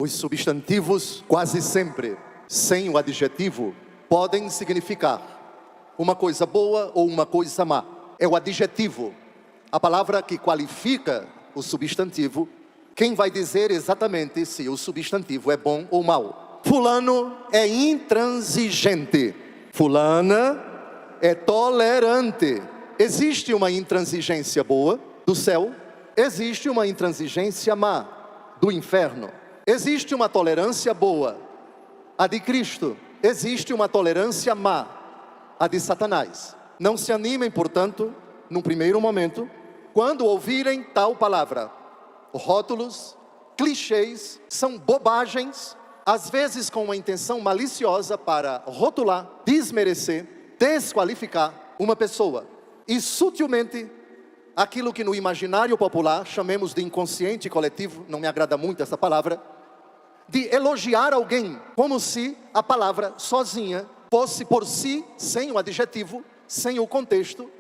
Os substantivos, quase sempre, sem o adjetivo, podem significar uma coisa boa ou uma coisa má. É o adjetivo, a palavra que qualifica o substantivo, quem vai dizer exatamente se o substantivo é bom ou mau. Fulano é intransigente. Fulana é tolerante. Existe uma intransigência boa do céu, existe uma intransigência má do inferno. Existe uma tolerância boa, a de Cristo. Existe uma tolerância má, a de Satanás. Não se animem, portanto, num primeiro momento, quando ouvirem tal palavra. Rótulos, clichês, são bobagens, às vezes com uma intenção maliciosa para rotular, desmerecer, desqualificar uma pessoa. E sutilmente, aquilo que no imaginário popular chamemos de inconsciente coletivo, não me agrada muito essa palavra, de elogiar alguém, como se a palavra sozinha fosse por si, sem o adjetivo, sem o contexto,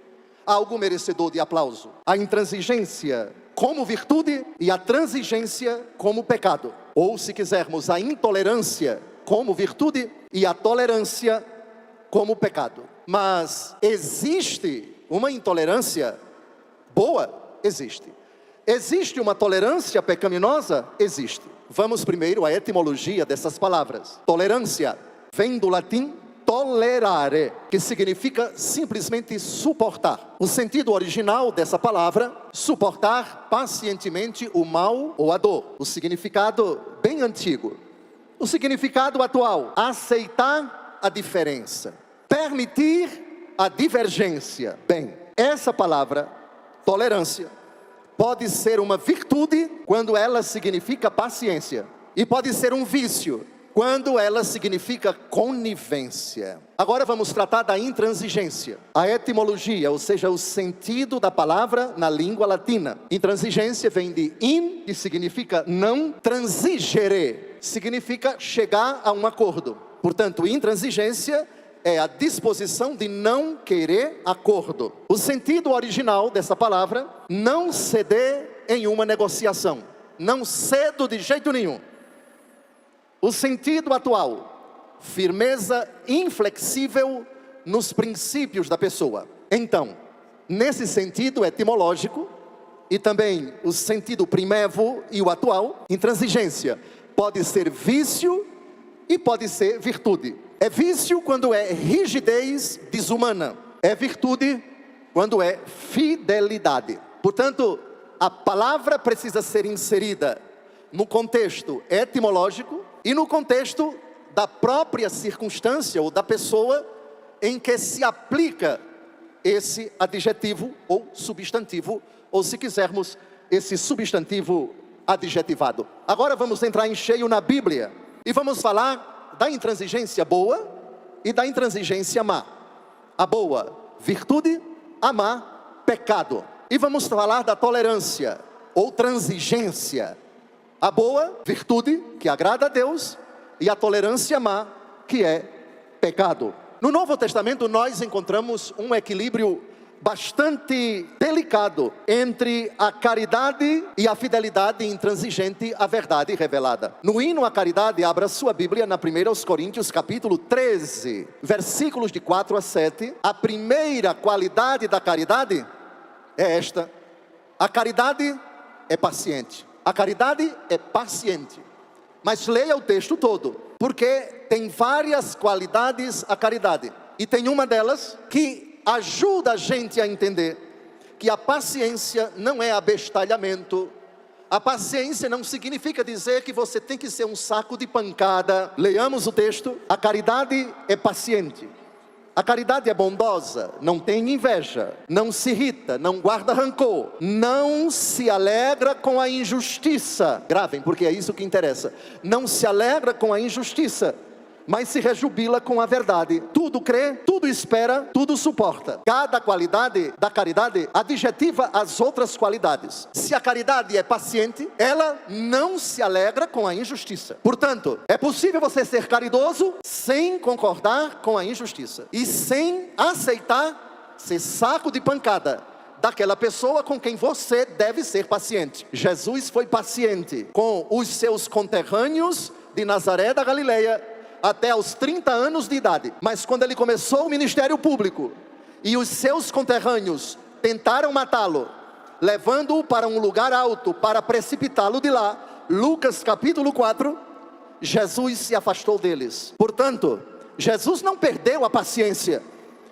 algo merecedor de aplauso. A intransigência como virtude e a transigência como pecado. Ou, se quisermos, a intolerância como virtude e a tolerância como pecado. Mas existe uma intolerância boa? Existe. Existe uma tolerância pecaminosa? Existe. Vamos primeiro à etimologia dessas palavras. Tolerância vem do latim tolerare, que significa simplesmente suportar. O sentido original dessa palavra, suportar pacientemente o mal ou a dor. O significado bem antigo. O significado atual, aceitar a diferença, permitir a divergência. Bem, essa palavra, tolerância, pode ser uma virtude quando ela significa paciência. E pode ser um vício quando ela significa conivência. Agora vamos tratar da intransigência. A etimologia, ou seja, o sentido da palavra na língua latina. Intransigência vem de in, que significa não, transigere, significa chegar a um acordo. Portanto, intransigência é a disposição de não querer acordo. O sentido original dessa palavra, não ceder em uma negociação. Não cedo de jeito nenhum. O sentido atual, firmeza inflexível nos princípios da pessoa. Então, nesse sentido etimológico, e também o sentido primevo e o atual, intransigência pode ser vício e pode ser virtude. É vício quando é rigidez desumana. É virtude quando é fidelidade. Portanto, a palavra precisa ser inserida no contexto etimológico e no contexto da própria circunstância ou da pessoa em que se aplica esse adjetivo ou substantivo, ou, se quisermos, esse substantivo adjetivado. Agora vamos entrar em cheio na Bíblia e vamos falar da intransigência boa e da intransigência má. A boa, virtude; a má, pecado. E vamos falar da tolerância ou transigência. A boa, virtude, que agrada a Deus, e a tolerância má, que é pecado. No Novo Testamento nós encontramos um equilíbrio bastante delicado entre a caridade e a fidelidade intransigente à verdade revelada. No hino à caridade, abra sua Bíblia na 1 Coríntios capítulo 13, versículos de 4 a 7. A primeira qualidade da caridade é esta: a caridade é paciente. A caridade é paciente. Mas leia o texto todo, porque tem várias qualidades a caridade. E tem uma delas que ajuda a gente a entender que a paciência não é abestalhamento. A paciência não significa dizer que você tem que ser um saco de pancada. Leiamos o texto. A caridade é paciente. A caridade é bondosa, não tem inveja, não se irrita, não guarda rancor, não se alegra com a injustiça. Gravem, porque é isso que interessa. Não se alegra com a injustiça, mas se rejubila com a verdade. Tudo crê, tudo espera, tudo suporta. Cada qualidade da caridade adjetiva as outras qualidades. Se a caridade é paciente, ela não se alegra com a injustiça. Portanto, é possível você ser caridoso sem concordar com a injustiça e sem aceitar ser saco de pancada daquela pessoa com quem você deve ser paciente. Jesus foi paciente com os seus conterrâneos de Nazaré da Galileia até aos 30 anos de idade. Mas quando ele começou o ministério público e os seus conterrâneos tentaram matá-lo, levando-o para um lugar alto para precipitá-lo de lá, Lucas capítulo 4, Jesus se afastou deles. Portanto, Jesus não perdeu a paciência,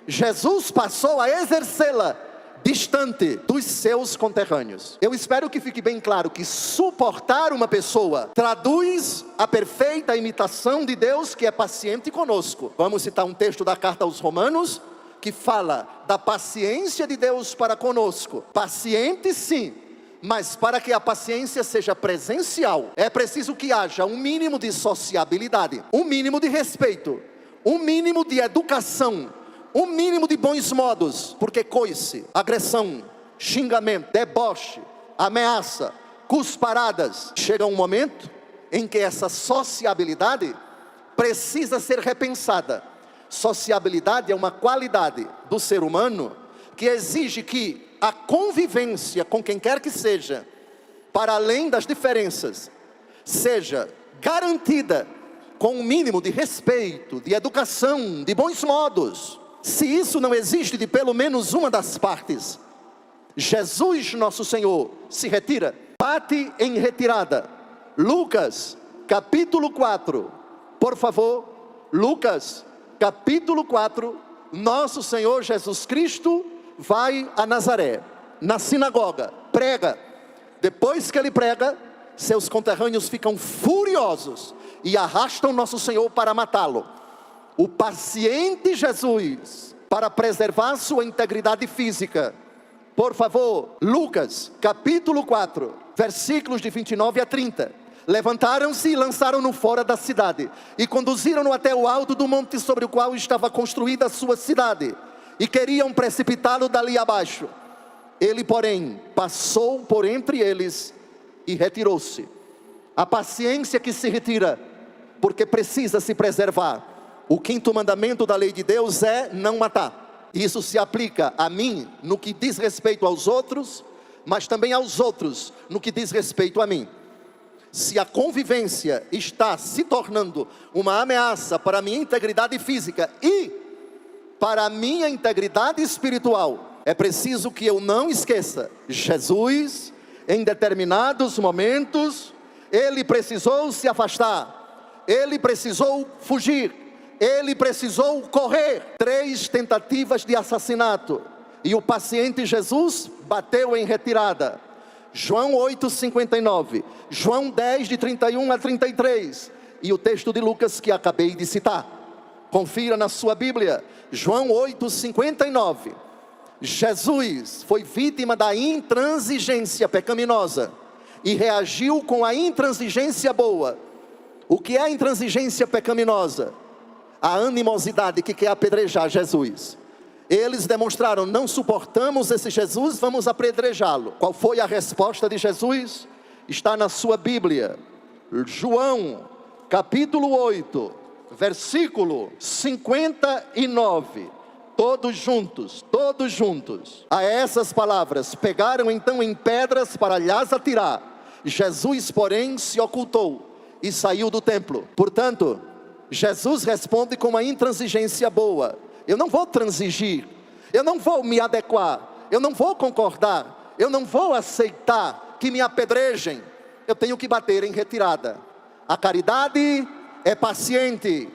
Jesus passou a exercê-la distante dos seus conterrâneos. Eu espero que fique bem claro que suportar uma pessoa traduz a perfeita imitação de Deus, que é paciente conosco. Vamos citar um texto da carta aos Romanos, que fala da paciência de Deus para conosco. Paciente sim, mas para que a paciência seja presencial, é preciso que haja um mínimo de sociabilidade, um mínimo de respeito, um mínimo de educação, um mínimo de bons modos, porque coice, agressão, xingamento, deboche, ameaça, cusparadas, chega um momento em que essa sociabilidade precisa ser repensada. Sociabilidade é uma qualidade do ser humano que exige que a convivência com quem quer que seja, para além das diferenças, seja garantida com um mínimo de respeito, de educação, de bons modos. Se isso não existe de pelo menos uma das partes, Jesus nosso Senhor se retira, bate em retirada. Lucas capítulo 4, por favor, Lucas capítulo 4, nosso Senhor Jesus Cristo vai a Nazaré, na sinagoga, prega. Depois que ele prega, seus conterrâneos ficam furiosos e arrastam nosso Senhor para matá-lo. O paciente Jesus, para preservar sua integridade física, por favor, Lucas capítulo 4, versículos de 29 a 30. Levantaram-se e lançaram-no fora da cidade, e conduziram-no até o alto do monte sobre o qual estava construída a sua cidade, e queriam precipitá-lo dali abaixo. Ele, porém, passou por entre eles e retirou-se. A paciência que se retira, porque precisa se preservar. O quinto mandamento da lei de Deus é não matar. Isso se aplica a mim no que diz respeito aos outros, mas também aos outros no que diz respeito a mim. Se a convivência está se tornando uma ameaça para a minha integridade física e para a minha integridade espiritual, é preciso que eu não esqueça, Jesus, em determinados momentos, ele precisou se afastar, ele precisou fugir, ele precisou correr. 3 tentativas de assassinato, e o paciente Jesus bateu em retirada. João 8,59, João 10, de 31 a 33, e o texto de Lucas que acabei de citar. Confira na sua Bíblia, João 8,59. Jesus foi vítima da intransigência pecaminosa e reagiu com a intransigência boa. O que é a intransigência pecaminosa? A animosidade que quer apedrejar Jesus. Eles demonstraram: não suportamos esse Jesus, vamos apedrejá-lo. Qual foi a resposta de Jesus? Está na sua Bíblia, João capítulo 8, versículo 59. Todos juntos, todos juntos. A essas palavras, pegaram então em pedras para lhas atirar. Jesus, porém, se ocultou e saiu do templo. Portanto, Jesus responde com uma intransigência boa. Eu não vou transigir, eu não vou me adequar, eu não vou concordar, eu não vou aceitar que me apedrejem. Eu tenho que bater em retirada. A caridade é paciente,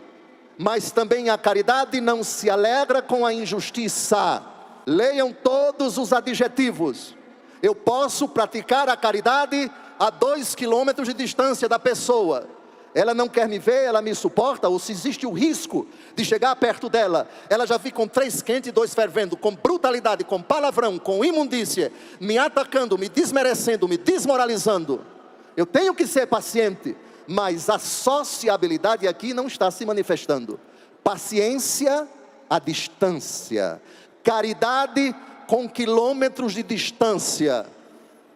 mas também a caridade não se alegra com a injustiça. Leiam todos os adjetivos. Eu posso praticar a caridade a 2 quilômetros de distância da pessoa. Ela não quer me ver, ela me suporta, ou se existe o risco de chegar perto dela, ela já fica com 3 quentes e 2 fervendo, com brutalidade, com palavrão, com imundícia, me atacando, me desmerecendo, me desmoralizando. Eu tenho que ser paciente, mas a sociabilidade aqui não está se manifestando. Paciência à distância, caridade com quilômetros de distância.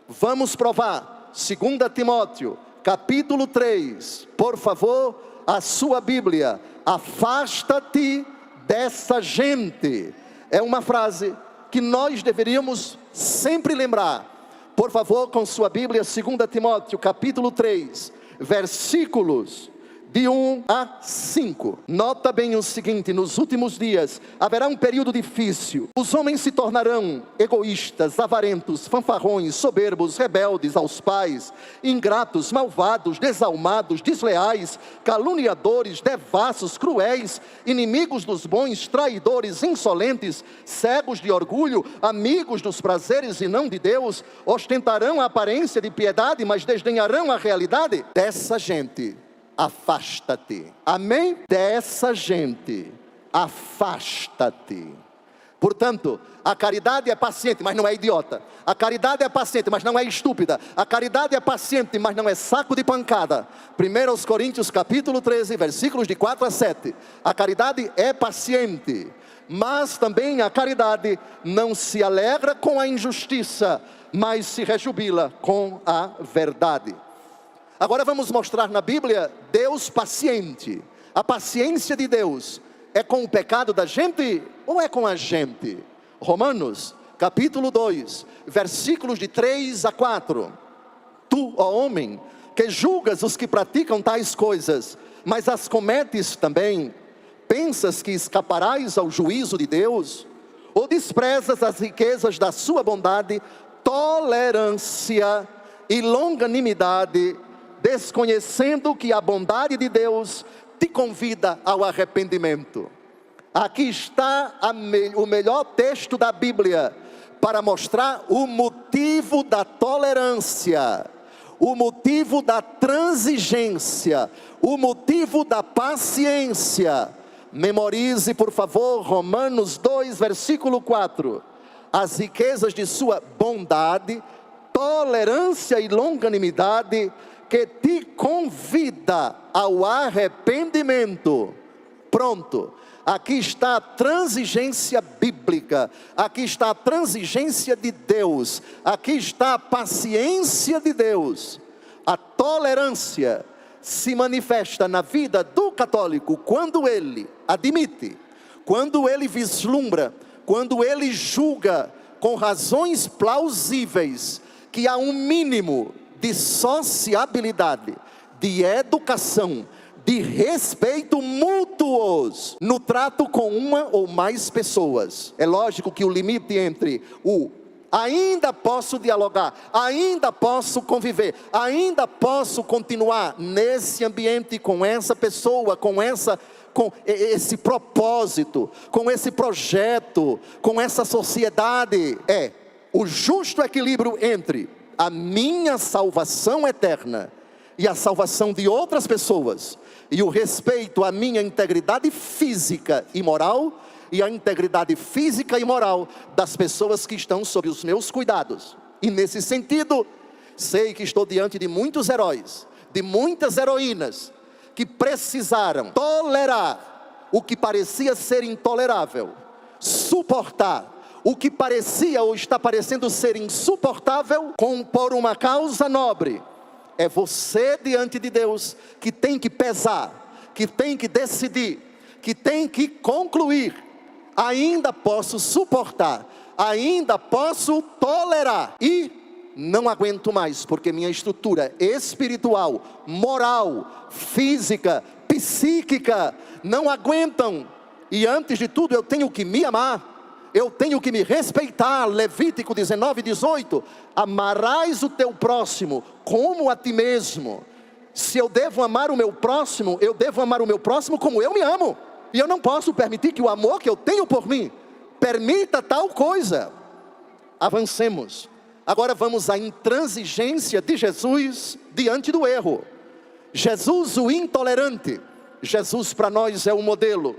Vamos provar, 2 Timóteo capítulo 3, por favor, a sua Bíblia. Afasta-te dessa gente. É uma frase que nós deveríamos sempre lembrar. Por favor, com sua Bíblia, 2 Timóteo, capítulo 3, versículos de 1 a 5. Nota bem o seguinte: nos últimos dias haverá um período difícil. Os homens se tornarão egoístas, avarentos, fanfarrões, soberbos, rebeldes aos pais, ingratos, malvados, desalmados, desleais, caluniadores, devassos, cruéis, inimigos dos bons, traidores, insolentes, cegos de orgulho, amigos dos prazeres e não de Deus, ostentarão a aparência de piedade, mas desdenharão a realidade. Dessa gente afasta-te. Amém? Dessa gente, afasta-te. Portanto, a caridade é paciente, mas não é idiota. A caridade é paciente, mas não é estúpida. A caridade é paciente, mas não é saco de pancada. 1 Coríntios capítulo 13, versículos de 4 a 7. A caridade é paciente, mas também a caridade não se alegra com a injustiça, mas se rejubila com a verdade. Agora vamos mostrar na Bíblia Deus paciente. A paciência de Deus é com o pecado da gente ou é com a gente? Romanos, capítulo 2, versículos de 3 a 4. Tu, ó homem, que julgas os que praticam tais coisas, mas as cometes também, pensas que escaparás ao juízo de Deus? Ou desprezas as riquezas da sua bondade, tolerância e longanimidade, desconhecendo que a bondade de Deus te convida ao arrependimento? Aqui está o melhor texto da Bíblia para mostrar o motivo da tolerância, o motivo da transigência, o motivo da paciência. Memorize, por favor, Romanos 2, versículo 4. As riquezas de sua bondade, tolerância e longanimidade, que te convida ao arrependimento. Pronto, aqui está a transigência bíblica, aqui está a transigência de Deus, aqui está a paciência de Deus. A tolerância se manifesta na vida do católico quando ele admite, quando ele vislumbra, quando ele julga com razões plausíveis que há um mínimo de sociabilidade, de educação, de respeito mútuos no trato com uma ou mais pessoas. É lógico que o limite entre o ainda posso dialogar, ainda posso conviver, ainda posso continuar nesse ambiente com essa pessoa, com esse propósito, com esse projeto, com essa sociedade, é o justo equilíbrio entre a minha salvação eterna e a salvação de outras pessoas, e o respeito à minha integridade física e moral, e a integridade física e moral das pessoas que estão sob os meus cuidados. E nesse sentido, sei que estou diante de muitos heróis, de muitas heroínas, que precisaram tolerar o que parecia ser intolerável, suportar o que parecia ou está parecendo ser insuportável, por uma causa nobre. É você diante de Deus que tem que pesar, que tem que decidir, que tem que concluir: ainda posso suportar, ainda posso tolerar, e não aguento mais, porque minha estrutura espiritual, moral, física, psíquica não aguentam. E antes de tudo eu tenho que me amar, eu tenho que me respeitar. Levítico 19, 18. Amarás o teu próximo como a ti mesmo. Se eu devo amar o meu próximo, eu devo amar o meu próximo como eu me amo. E eu não posso permitir que o amor que eu tenho por mim permita tal coisa. Avancemos. Agora vamos à intransigência de Jesus diante do erro. Jesus, o intolerante. Jesus para nós é o modelo.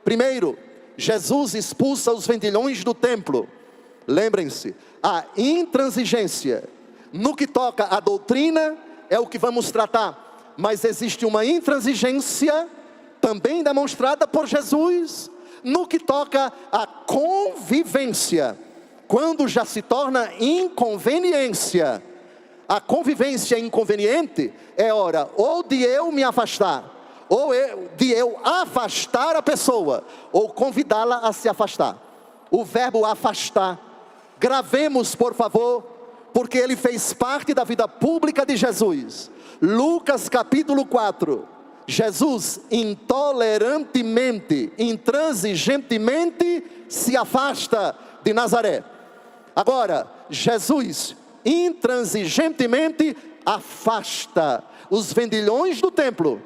Primeiro, Jesus expulsa os vendilhões do templo. Lembrem-se, a intransigência no que toca à doutrina é o que vamos tratar, mas existe uma intransigência também demonstrada por Jesus no que toca à convivência, quando já se torna inconveniência. A convivência inconveniente é hora ou de eu me afastar, ou de eu afastar a pessoa, ou convidá-la a se afastar. O verbo afastar Gravemos, por favor, porque ele fez parte da vida pública de Jesus. Lucas capítulo 4. Jesus intolerantemente, intransigentemente se afasta de Nazaré. Agora, Jesus intransigentemente afasta os vendilhões do templo.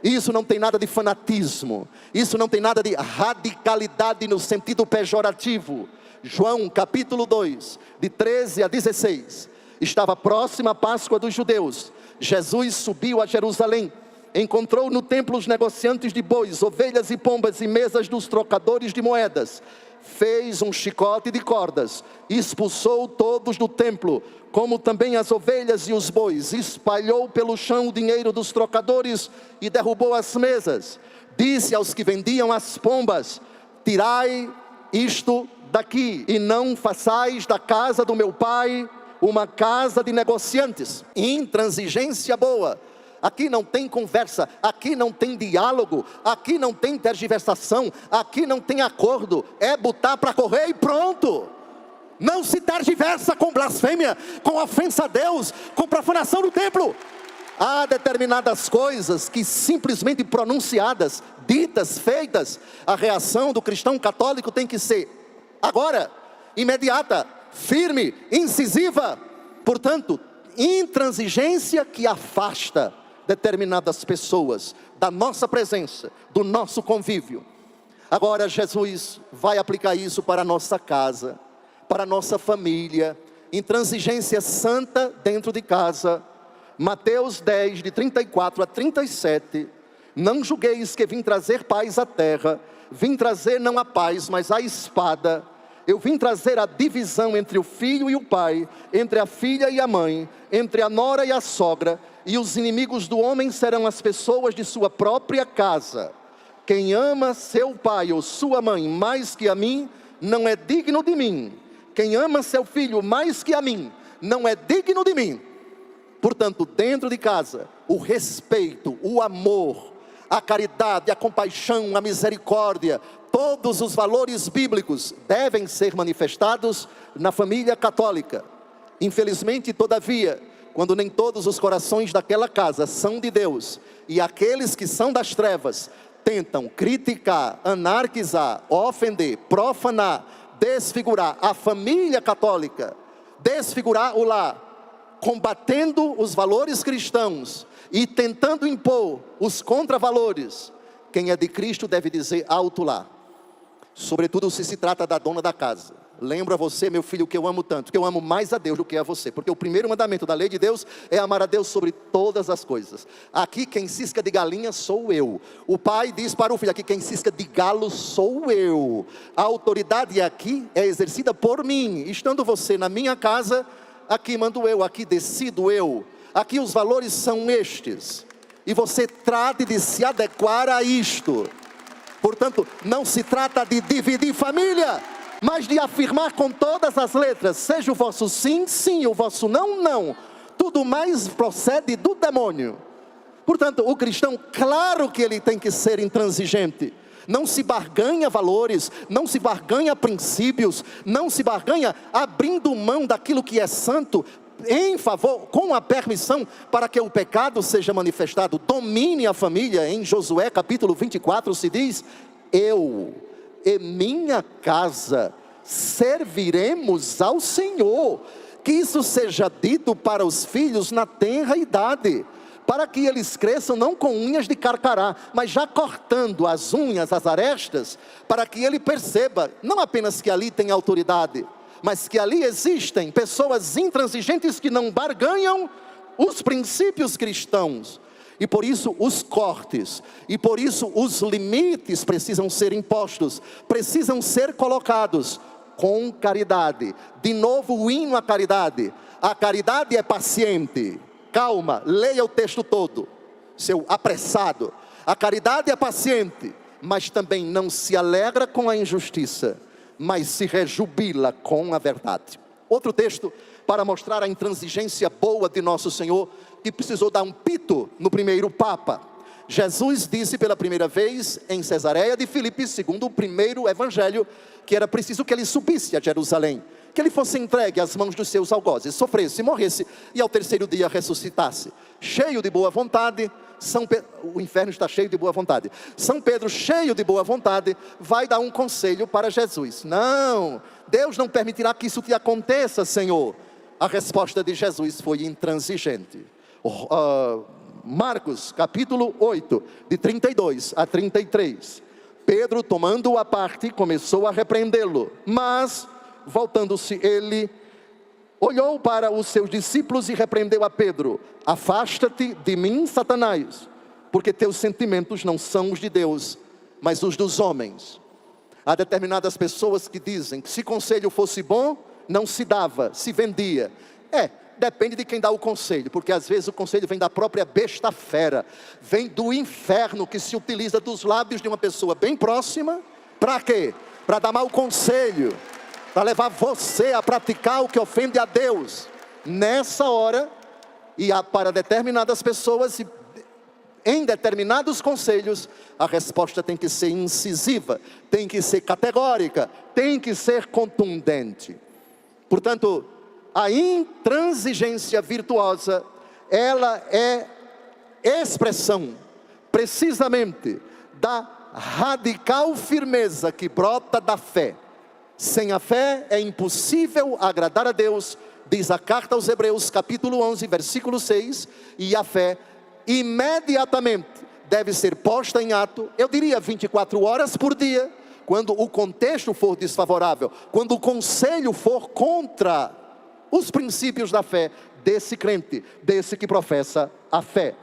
Isso não tem nada de fanatismo, isso não tem nada de radicalidade no sentido pejorativo. João capítulo 2, de 13 a 16, estava próxima a Páscoa dos judeus. Jesus subiu a Jerusalém, encontrou no templo os negociantes de bois, ovelhas e pombas e mesas dos trocadores de moedas. Fez um chicote de cordas, expulsou todos do templo, como também as ovelhas e os bois, espalhou pelo chão o dinheiro dos trocadores e derrubou as mesas. Disse aos que vendiam as pombas: tirai isto daqui, e não façais da casa do meu pai uma casa de negociantes. Intransigência boa. Aqui não tem conversa, aqui não tem diálogo, aqui não tem tergiversação, aqui não tem acordo, é botar para correr e pronto. Não se tergiversa com blasfêmia, com ofensa a Deus, com profanação do templo. Há determinadas coisas que simplesmente pronunciadas, ditas, feitas, a reação do cristão católico tem que ser agora, imediata, firme, incisiva. Portanto, intransigência que afasta determinadas pessoas da nossa presença, do nosso convívio. Agora Jesus vai aplicar isso para a nossa casa, para a nossa família. Intransigência santa dentro de casa. Mateus 10, de 34 a 37. Não julgueis que vim trazer paz à terra. Vim trazer não a paz, mas a espada. Eu vim trazer a divisão entre o filho e o pai, entre a filha e a mãe, entre a nora e a sogra, e os inimigos do homem serão as pessoas de sua própria casa. Quem ama seu pai ou sua mãe mais que a mim, não é digno de mim. Quem ama seu filho mais que a mim, não é digno de mim. Portanto, dentro de casa, o respeito, o amor, a caridade, a compaixão, a misericórdia, todos os valores bíblicos devem ser manifestados na família católica. Infelizmente, todavia, quando nem todos os corações daquela casa são de Deus, e aqueles que são das trevas tentam criticar, anarquizar, ofender, profanar, desfigurar a família católica, desfigurar o lar, combatendo os valores cristãos e tentando impor os contravalores, quem é de Cristo deve dizer alto lá. Sobretudo se trata da dona da casa. Lembro a você, meu filho, que eu amo tanto, que eu amo mais a Deus do que a você, porque o primeiro mandamento da lei de Deus é amar a Deus sobre todas as coisas. Aqui quem cisca de galinha sou eu. O pai diz para o filho: aqui quem cisca de galo sou eu. A autoridade aqui é exercida por mim. Estando você na minha casa, aqui mando eu, aqui decido eu. Aqui os valores são estes, e você trate de se adequar a isto. Portanto, não se trata de dividir família, mas de afirmar com todas as letras: seja o vosso sim, sim, o vosso não, não. Tudo mais procede do demônio. Portanto, o cristão, claro que ele tem que ser intransigente. Não se barganha valores, não se barganha princípios, não se barganha abrindo mão daquilo que é santo, em favor, com a permissão, para que o pecado seja manifestado. Domine a família. Em Josué capítulo 24 se diz: eu e minha casa serviremos ao Senhor. Que isso seja dito para os filhos na tenra idade, para que eles cresçam não com unhas de carcará, mas já cortando as unhas, as arestas, para que ele perceba, não apenas que ali tem autoridade, mas que ali existem pessoas intransigentes que não barganham os princípios cristãos. E por isso os cortes, e por isso os limites precisam ser impostos, precisam ser colocados com caridade. De novo o hino à caridade. A caridade é paciente. Calma, leia o texto todo, seu apressado. A caridade é paciente, mas também não se alegra com a injustiça, mas se rejubila com a verdade. Outro texto para mostrar a intransigência boa de nosso Senhor, que precisou dar um pito no primeiro Papa. Jesus disse pela primeira vez em Cesareia de Filipe, segundo o primeiro evangelho, que era preciso que ele subisse a Jerusalém, que ele fosse entregue às mãos dos seus algozes, sofresse, morresse e ao terceiro dia ressuscitasse. Cheio de boa vontade, o inferno está cheio de boa vontade. São Pedro, cheio de boa vontade, vai dar um conselho para Jesus. Não, Deus não permitirá que isso te aconteça, Senhor. A resposta de Jesus foi intransigente. Marcos, capítulo 8, de 32 a 33. Pedro, tomando-o à parte, começou a repreendê-lo. Mas, voltando-se ele, olhou para os seus discípulos e repreendeu a Pedro: afasta-te de mim, Satanás, porque teus sentimentos não são os de Deus, mas os dos homens. Há determinadas pessoas que dizem que se conselho fosse bom, não se dava, se vendia. Depende de quem dá o conselho, porque às vezes o conselho vem da própria besta fera, vem do inferno que se utiliza dos lábios de uma pessoa bem próxima. Para quê? Para dar mau conselho, para levar você a praticar o que ofende a Deus. Nessa hora, para determinadas pessoas e em determinados conselhos, a resposta tem que ser incisiva, tem que ser categórica, tem que ser contundente. Portanto, a intransigência virtuosa, ela é expressão, precisamente, da radical firmeza que brota da fé. Sem a fé é impossível agradar a Deus, diz a carta aos Hebreus, capítulo 11, versículo 6, e a fé imediatamente deve ser posta em ato, eu diria 24 horas por dia, quando o contexto for desfavorável, quando o conselho for contra os princípios da fé desse crente, desse que professa a fé.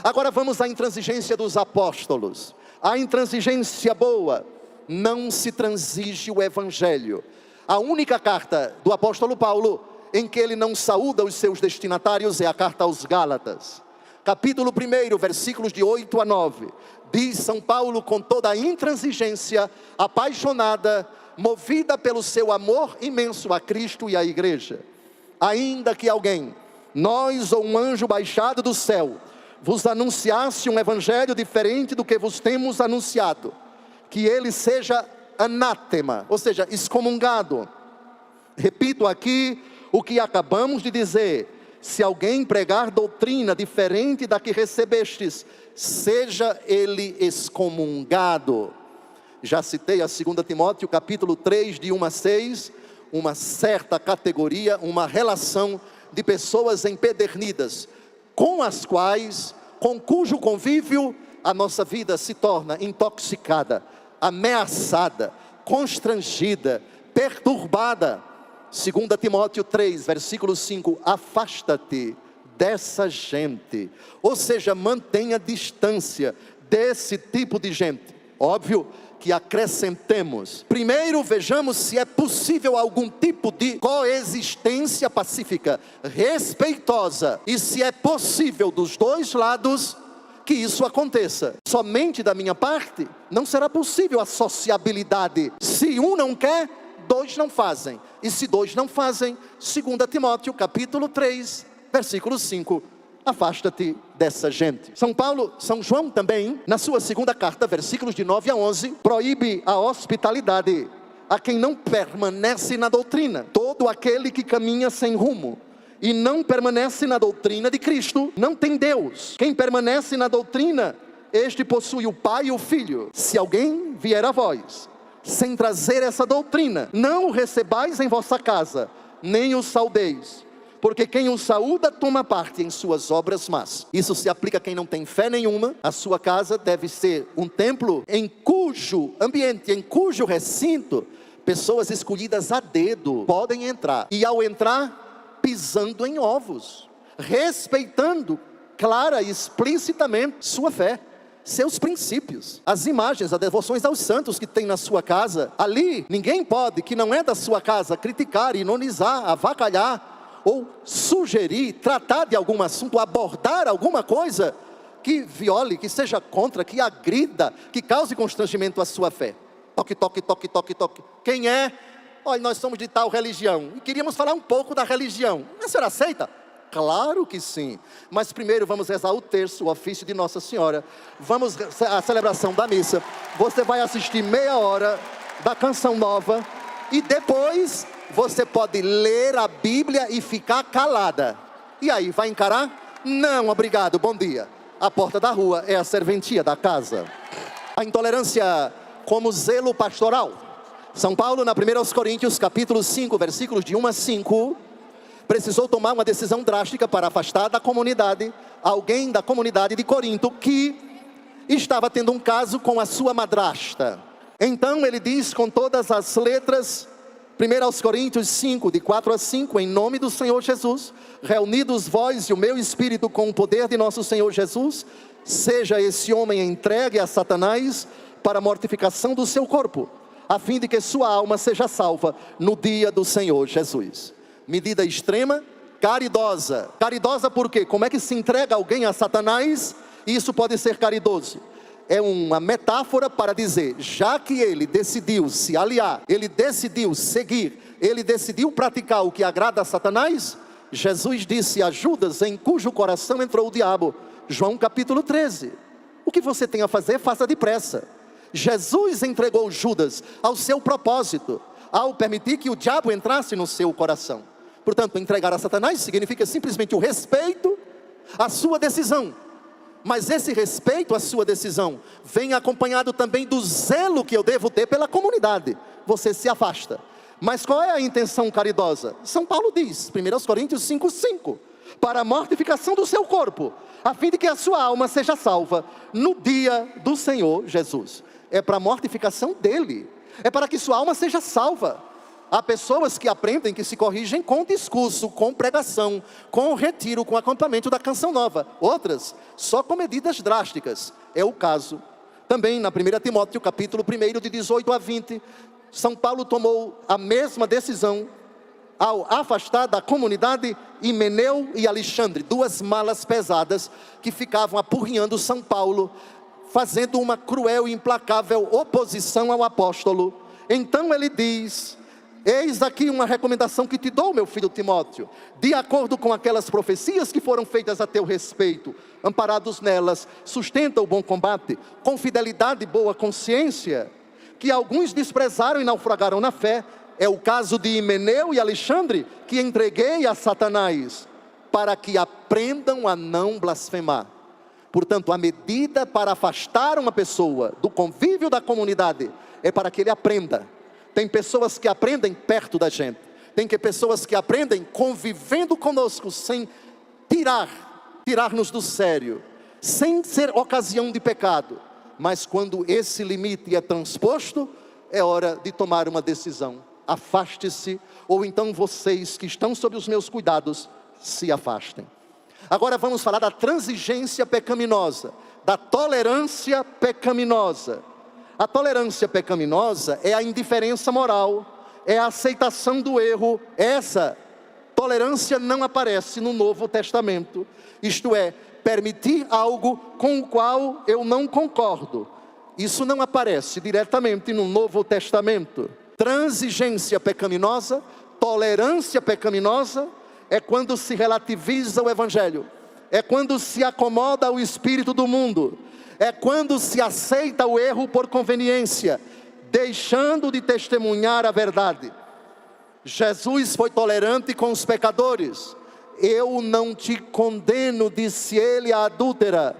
Agora vamos à intransigência dos apóstolos. A intransigência boa, não se transige o evangelho. A única carta do apóstolo Paulo em que ele não saúda os seus destinatários é a carta aos Gálatas. Capítulo 1, versículos de 8 a 9. Diz São Paulo com toda a intransigência, apaixonada, movida pelo seu amor imenso a Cristo e à igreja. Ainda que alguém, nós ou um anjo baixado do céu, vos anunciasse um evangelho diferente do que vos temos anunciado, que ele seja anátema, ou seja, excomungado. Repito aqui o que acabamos de dizer: se alguém pregar doutrina diferente da que recebestes, seja ele excomungado. Já citei a 2 Timóteo capítulo 3, de 1 a 6, uma certa categoria, uma relação de pessoas empedernidas, com cujo convívio a nossa vida se torna intoxicada, ameaçada, constrangida, perturbada. 2 Timóteo 3, versículo 5, afasta-te dessa gente, ou seja, mantenha distância desse tipo de gente. Óbvio que acrescentemos, primeiro vejamos se é possível algum tipo de coexistência pacífica, respeitosa, e se é possível dos dois lados que isso aconteça. Somente da minha parte não será possível a sociabilidade. Se um não quer, dois não fazem, e se dois não fazem, 2 Timóteo capítulo 3, versículo 5, afasta-te dessa gente. São João também, na sua segunda carta, versículos de 9 a 11, proíbe a hospitalidade a quem não permanece na doutrina. Todo aquele que caminha sem rumo e não permanece na doutrina de Cristo, não tem Deus. Quem permanece na doutrina, este possui o Pai e o Filho. Se alguém vier a vós sem trazer essa doutrina, não o recebais em vossa casa, nem o saudeis, porque quem o saúda toma parte em suas obras más. Isso se aplica a quem não tem fé nenhuma. A sua casa deve ser um templo em cujo ambiente, em cujo recinto, pessoas escolhidas a dedo podem entrar, e ao entrar, pisando em ovos, respeitando clara e explicitamente sua fé, seus princípios, as imagens, as devoções aos santos que tem na sua casa. Ali, ninguém pode, que não é da sua casa, criticar, ironizar, avacalhar, ou sugerir, tratar de algum assunto, abordar alguma coisa que viole, que seja contra, que agrida, que cause constrangimento à sua fé. Toque, toque, toque, toque, toque. Quem é? Olha, nós somos de tal religião, e queríamos falar um pouco da religião. A senhora aceita? Claro que sim, mas primeiro vamos rezar o terço, o ofício de Nossa Senhora. Vamos à celebração da missa. Você vai assistir meia hora da canção nova, e depois Você pode ler a Bíblia e ficar calada. E aí, vai encarar? Não, obrigado, bom dia. A porta da rua é a serventia da casa. A intolerância como zelo pastoral. São Paulo, na 1 Coríntios, capítulo 5, versículos de 1 a 5, precisou tomar uma decisão drástica para afastar da comunidade alguém da comunidade de Corinto que estava tendo um caso com a sua madrasta. Então ele diz com todas as letras, 1 Coríntios 5, de 4 a 5, em nome do Senhor Jesus, reunidos vós e o meu espírito com o poder de nosso Senhor Jesus, seja esse homem entregue a Satanás para a mortificação do seu corpo, a fim de que sua alma seja salva no dia do Senhor Jesus. Medida extrema, caridosa. Caridosa por quê? Como é que se entrega alguém a Satanás e isso pode ser caridoso? É uma metáfora para dizer, já que ele decidiu se aliar, ele decidiu seguir, ele decidiu praticar o que agrada a Satanás, Jesus disse a Judas, em cujo coração entrou o diabo, João capítulo 13, o que você tem a fazer, faça depressa. Jesus entregou Judas ao seu propósito, ao permitir que o diabo entrasse no seu coração. Portanto, entregar a Satanás significa simplesmente o respeito à sua decisão. Mas esse respeito à sua decisão vem acompanhado também do zelo que eu devo ter pela comunidade. Você se afasta. Mas qual é a intenção caridosa? São Paulo diz, 1 Coríntios 5:5, para a mortificação do seu corpo, a fim de que a sua alma seja salva no dia do Senhor Jesus. É para a mortificação dele, é para que sua alma seja salva. Há pessoas que aprendem, que se corrigem com discurso, com pregação, com retiro, com acampamento da canção nova. Outras, só com medidas drásticas. É o caso. Também na 1 Timóteo, capítulo 1, de 18 a 20, São Paulo tomou a mesma decisão ao afastar da comunidade Himeneu e Alexandre, duas malas pesadas que ficavam apurrinhando São Paulo, fazendo uma cruel e implacável oposição ao apóstolo. Então ele diz: eis aqui uma recomendação que te dou, meu filho Timóteo, de acordo com aquelas profecias que foram feitas a teu respeito, amparados nelas, sustenta o bom combate, com fidelidade e boa consciência, que alguns desprezaram e naufragaram na fé. É o caso de Himeneu e Alexandre, que entreguei a Satanás, para que aprendam a não blasfemar. Portanto, a medida para afastar uma pessoa do convívio da comunidade é para que ele aprenda. Tem pessoas que aprendem perto da gente. Tem pessoas que aprendem convivendo conosco, sem tirar-nos do sério, sem ser ocasião de pecado. Mas quando esse limite é transposto, é hora de tomar uma decisão. Afaste-se, ou então vocês que estão sob os meus cuidados, se afastem. Agora vamos falar da transigência pecaminosa, da tolerância pecaminosa. A tolerância pecaminosa é a indiferença moral, é a aceitação do erro. Essa tolerância não aparece no Novo Testamento. Isto é, permitir algo com o qual eu não concordo. Isso não aparece diretamente no Novo Testamento. Transigência pecaminosa, tolerância pecaminosa, é quando se relativiza o Evangelho, é quando se acomoda ao espírito do mundo, é quando se aceita o erro por conveniência, deixando de testemunhar a verdade. Jesus foi tolerante com os pecadores. Eu não te condeno, disse ele à adúltera,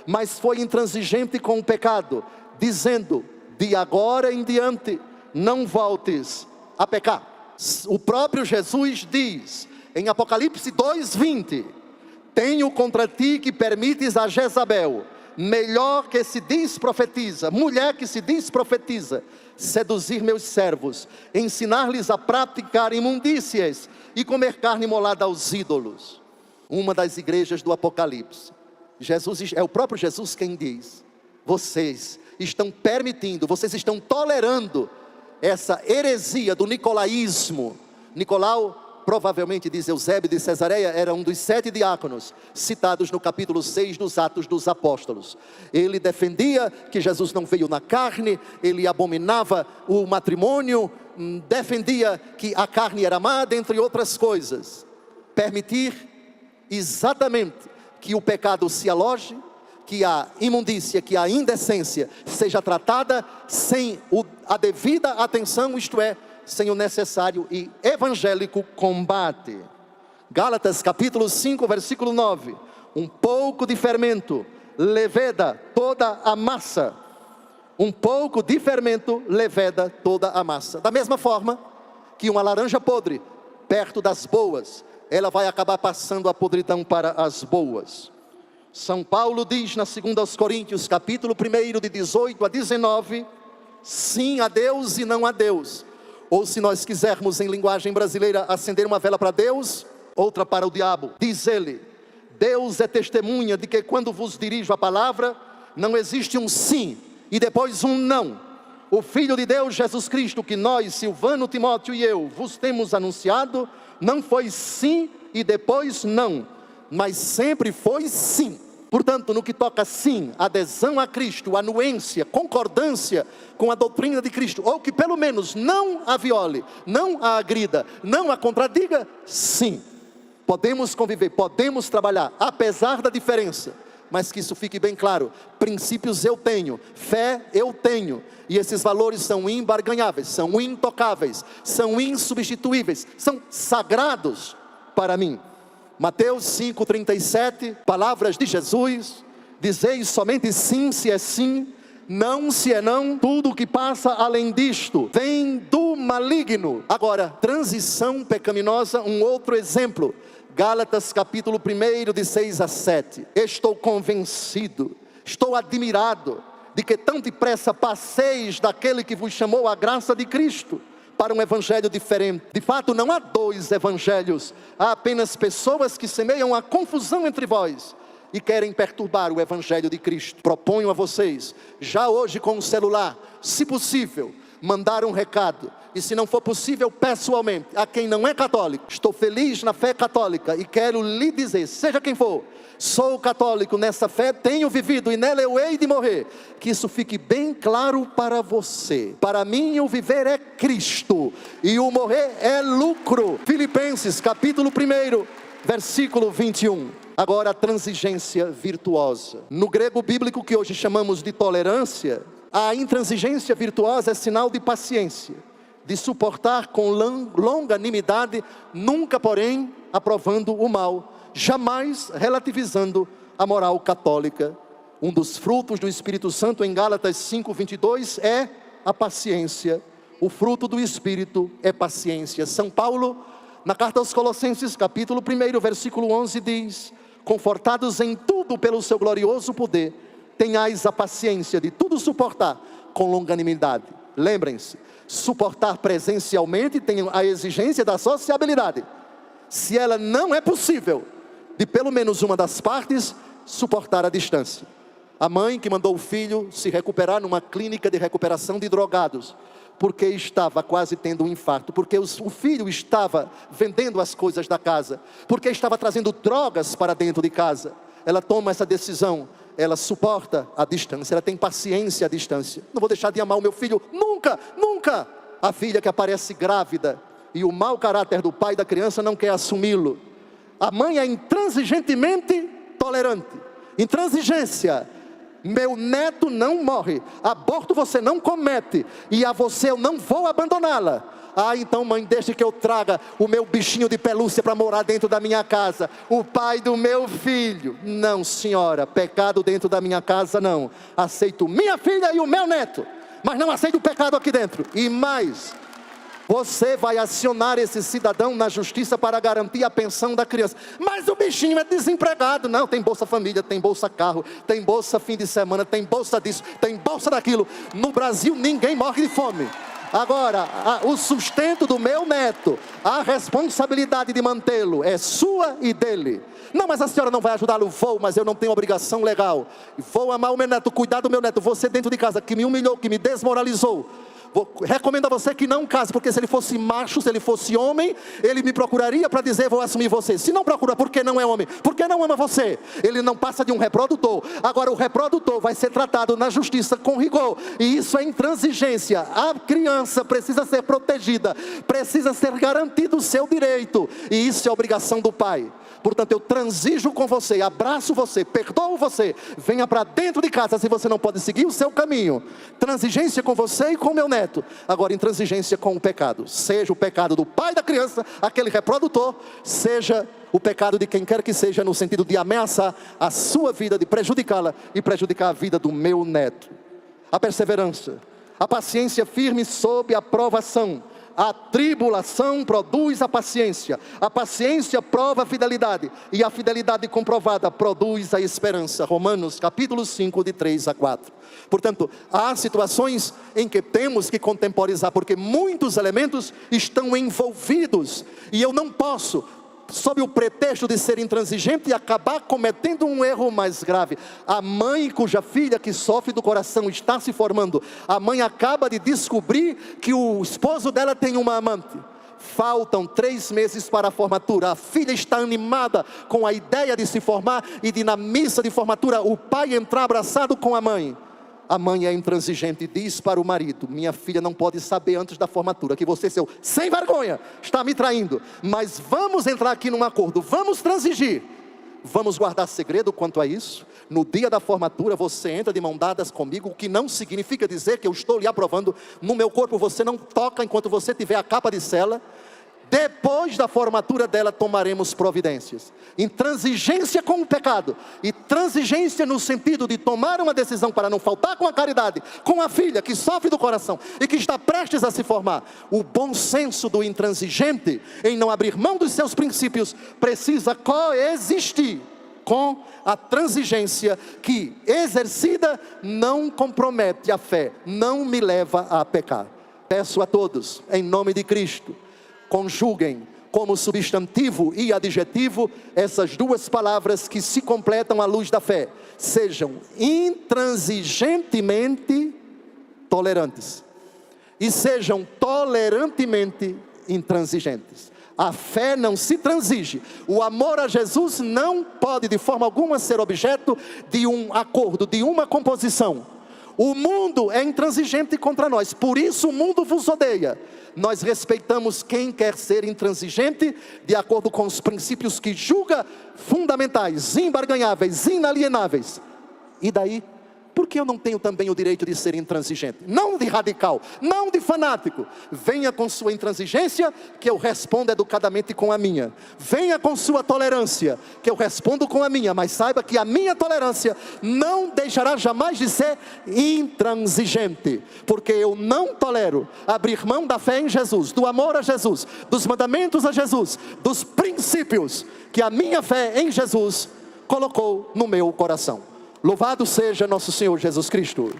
mas foi intransigente com o pecado, dizendo: de agora em diante não voltes a pecar. O próprio Jesus diz em Apocalipse 2:20: tenho contra ti que permites a Jezabel, melhor que se diz profetiza, mulher que se diz profetiza, seduzir meus servos, ensinar-lhes a praticar imundícias e comer carne imolada aos ídolos. Uma das igrejas do Apocalipse, Jesus, é o próprio Jesus quem diz: vocês estão permitindo, vocês estão tolerando essa heresia do nicolaísmo. Nicolau, provavelmente, diz Eusébio de Cesareia, era um dos 7 diáconos citados no capítulo 6 dos Atos dos Apóstolos. Ele defendia que Jesus não veio na carne, ele abominava o matrimônio, defendia que a carne era má, dentre outras coisas. Permitir exatamente que o pecado se aloje, que a imundícia, que a indecência seja tratada sem a devida atenção, isto é, sem o necessário e evangélico combate. Gálatas capítulo 5, versículo 9. Um pouco de fermento leveda toda a massa. Um pouco de fermento leveda toda a massa. Da mesma forma que uma laranja podre, perto das boas, ela vai acabar passando a podridão para as boas. São Paulo diz na 2 Coríntios, capítulo 1, de 18 a 19, sim a Deus e não a Deus. Ou se nós quisermos em linguagem brasileira, acender uma vela para Deus, outra para o diabo. Diz ele, Deus é testemunha de que quando vos dirijo a palavra, não existe um sim e depois um não. O Filho de Deus, Jesus Cristo, que nós, Silvano, Timóteo e eu, vos temos anunciado, não foi sim e depois não, mas sempre foi sim. Portanto, no que toca sim, adesão a Cristo, anuência, concordância com a doutrina de Cristo, ou que pelo menos não a viole, não a agrida, não a contradiga, sim. Podemos conviver, podemos trabalhar, apesar da diferença, mas que isso fique bem claro, princípios eu tenho, fé eu tenho, e esses valores são imbarganháveis, são intocáveis, são insubstituíveis, são sagrados para mim. Mateus 5,37, palavras de Jesus, dizeis somente sim se é sim, não se é não, tudo que passa além disto vem do maligno. Agora, transição pecaminosa, um outro exemplo, Gálatas capítulo 1, de 6 a 7, estou convencido, estou admirado, de que tão depressa passeis daquele que vos chamou à graça de Cristo, para um evangelho diferente. De fato, não há dois evangelhos, há apenas pessoas que semeiam a confusão entre vós e querem perturbar o evangelho de Cristo. Proponho a vocês, já hoje com o celular, se possível, mandar um recado, e se não for possível, pessoalmente, a quem não é católico. Estou feliz na fé católica e quero lhe dizer, seja quem for, sou católico nessa fé, tenho vivido e nela eu hei de morrer. Que isso fique bem claro para você. Para mim o viver é Cristo e o morrer é lucro. Filipenses capítulo 1, versículo 21. Agora a transigência virtuosa. No grego bíblico que hoje chamamos de tolerância, a intransigência virtuosa é sinal de paciência, de suportar com longanimidade, nunca porém aprovando o mal, jamais relativizando a moral católica. Um dos frutos do Espírito Santo em Gálatas 5:22 é a paciência. O fruto do Espírito é paciência. São Paulo, na carta aos Colossenses, capítulo 1, versículo 11, diz: confortados em tudo pelo seu glorioso poder, tenhais a paciência de tudo suportar com longanimidade. Lembrem-se, suportar presencialmente tem a exigência da sociabilidade. Se ela não é possível, de pelo menos uma das partes, suportar a distância. A mãe que mandou o filho se recuperar numa clínica de recuperação de drogados, porque estava quase tendo um infarto, porque o filho estava vendendo as coisas da casa, porque estava trazendo drogas para dentro de casa. Ela toma essa decisão, ela suporta a distância, ela tem paciência à distância. Não vou deixar de amar o meu filho, nunca, nunca. A filha que aparece grávida, e o mau caráter do pai da criança não quer assumi-lo. A mãe é intransigentemente tolerante. Intransigência. Meu neto não morre, aborto você não comete, e a você eu não vou abandoná-la. Ah, então mãe, deixe que eu traga o meu bichinho de pelúcia para morar dentro da minha casa, o pai do meu filho. Não senhora, pecado dentro da minha casa não. Aceito minha filha e o meu neto, mas não aceito o pecado aqui dentro. E mais, você vai acionar esse cidadão na justiça para garantir a pensão da criança. Mas o bichinho é desempregado. Não, tem Bolsa Família, tem Bolsa Carro, tem Bolsa Fim de Semana, tem Bolsa disso, tem Bolsa daquilo. No Brasil ninguém morre de fome. Agora, o sustento do meu neto, a responsabilidade de mantê-lo é sua e dele. Não, mas a senhora não vai ajudá-lo. Vou, mas eu não tenho obrigação legal. Vou amar o meu neto, cuidar do meu neto. Você dentro de casa que me humilhou, que me desmoralizou. Recomendo a você que não case, porque se ele fosse macho, se ele fosse homem, ele me procuraria para dizer: vou assumir você. Se não procura, porque não é homem, porque não ama você, ele não passa de um reprodutor. Agora o reprodutor vai ser tratado na justiça com rigor, e isso é intransigência. A criança precisa ser protegida, precisa ser garantido o seu direito, e isso é obrigação do pai. Portanto, eu transijo com você, abraço você, perdoo você, venha para dentro de casa se você não pode seguir o seu caminho. Transigência com você e com meu neto. neto. Agora, intransigência com o pecado, seja o pecado do pai da criança, aquele reprodutor, seja o pecado de quem quer que seja, no sentido de ameaçar a sua vida, de prejudicá-la e prejudicar a vida do meu neto. A perseverança, a paciência firme sob a provação. A tribulação produz a paciência prova a fidelidade, e a fidelidade comprovada produz a esperança. Romanos capítulo 5, de 3 a 4. Portanto, há situações em que temos que contemporizar, porque muitos elementos estão envolvidos, e eu não posso, sob o pretexto de ser intransigente, e acabar cometendo um erro mais grave. A mãe cuja filha que sofre do coração está se formando, a mãe acaba de descobrir que o esposo dela tem uma amante. Faltam 3 meses para a formatura, a filha está animada com a ideia de se formar, e de na missa de formatura o pai entrar abraçado com a mãe. A mãe é intransigente e diz para o marido: minha filha não pode saber antes da formatura que você, seu sem vergonha, está me traindo. Mas vamos entrar aqui num acordo, vamos transigir, vamos guardar segredo quanto a isso. No dia da formatura você entra de mão dadas comigo, o que não significa dizer que eu estou lhe aprovando. No meu corpo você não toca enquanto você tiver a capa de cela. Depois da formatura dela tomaremos providências. Intransigência com o pecado, e transigência no sentido de tomar uma decisão para não faltar com a caridade, com a filha que sofre do coração e que está prestes a se formar. O bom senso do intransigente, em não abrir mão dos seus princípios, precisa coexistir com a transigência que, exercida, não compromete a fé, não me leva a pecar. Peço a todos, em nome de Cristo, conjuguem como substantivo e adjetivo essas duas palavras que se completam à luz da fé. Sejam intransigentemente tolerantes e sejam tolerantemente intransigentes. A fé não se transige. O amor a Jesus não pode de forma alguma ser objeto de um acordo, de uma composição. O mundo é intransigente contra nós, por isso o mundo vos odeia. Nós respeitamos quem quer ser intransigente, de acordo com os princípios que julga fundamentais, imbarganháveis, inalienáveis. E daí? Por que eu não tenho também o direito de ser intransigente? Não de radical, não de fanático. Venha com sua intransigência, que eu respondo educadamente com a minha. Venha com sua tolerância, que eu respondo com a minha. Mas saiba que a minha tolerância não deixará jamais de ser intransigente. Porque eu não tolero abrir mão da fé em Jesus, do amor a Jesus, dos mandamentos a Jesus, dos princípios que a minha fé em Jesus colocou no meu coração. Louvado seja nosso Senhor Jesus Cristo.